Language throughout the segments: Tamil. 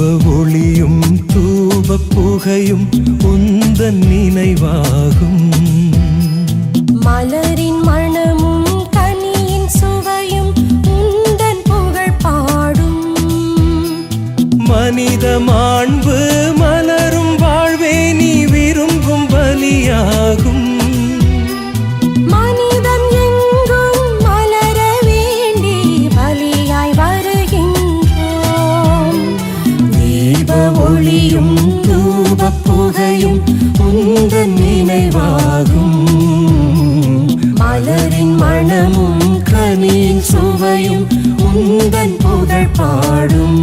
ஒளியும் தூப புகையும் உந்தன் நினைவாகும். மலரின் மணமும் கனியின் சுவையும் உந்தன் புகழ் பாடும். மனித மாண்பு மலரும் வாழ்வே நீ விரும்பும் பலியாகும். மனிதம் எங்கும் மலர வேண்டி பலியாய் வருகின்றோம். தீப ஒளியும் தூப புகையும் உந்தன் நினைவாகும். மலரின் மணமும் கனியின் சுவையும் உந்தன் புகழ் பாடும்.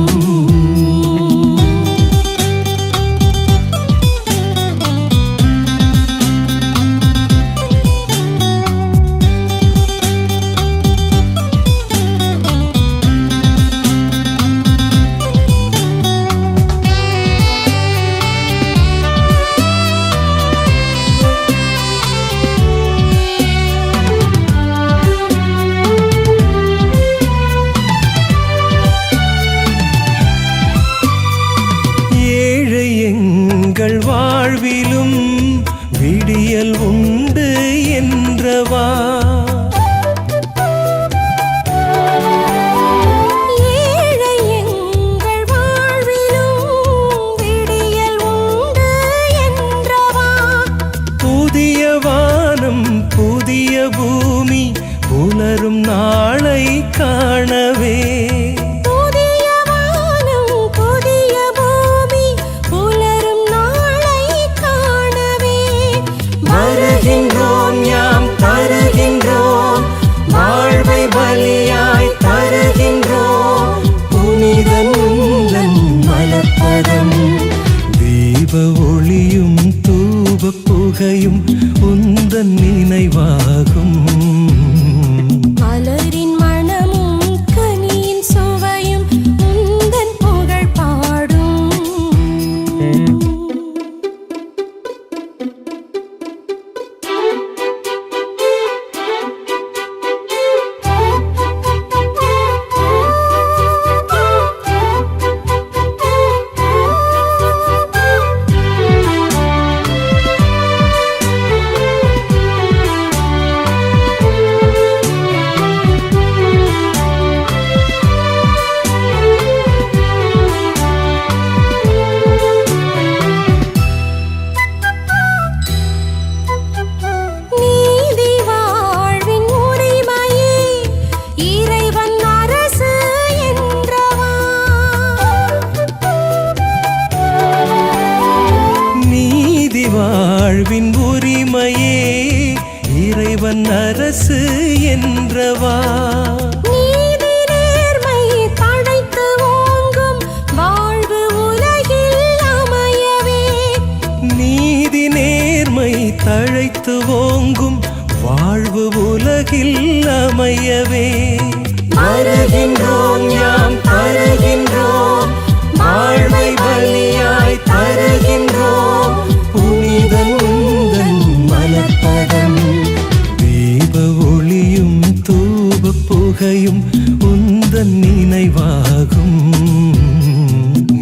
வாழ்விலும் விடியல் உண்டு என்றவா. ஏழை எங்கள் வாழ்விலும் விடியல் உண்டு என்றவா. புதிய வானம் புதிய பூமி புலரும் நாளை காணவே. வருகின்றோம் யாம் தருகின்றோம் வாழ்வை பலியாய் தருகின்றோம் புனிதன் உந்தன் மலர்ப்பதம். தீப ஒளியும் தூப புகையும் உந்தன் நினைவாகும். மலரின் மணமும் கனியின் சுவையும் உந்தன் புகழ் பாடும். வாழ்வின் உரிமையே இறைவன் அரசு என்றவா. நீதி நேர்மை தழைத்து ஓங்கும் வாழ்வு உலகில் அமையவே. நீதி நேர்மை தழைத்து ஓங்கும் வாழ்வு உலகில் அமையவே. வருகின்றோம் யாம் தருகின்றோம் வாழ்வை பலியாய் தருகின்றோம் புனிதன் உந்தன் மலர்ப்பதம். தீப ஒளியும் தூப புகையும் உந்தன் நினைவாகும்.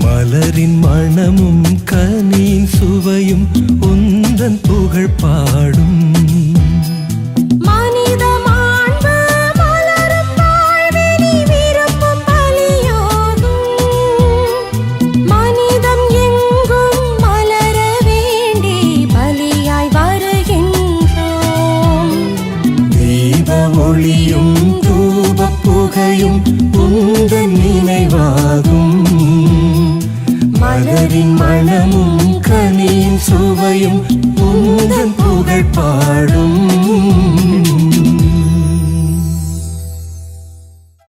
மலரின் மணமும் கனியின் சுவையும் உந்தன் புகழ் பாடும். ஒளியும் தூப புகையும் உந்தன் நினைவாகும். மலரின் மணமும் கனியின் சுவையும் உந்தன் புகழ் பாடும்.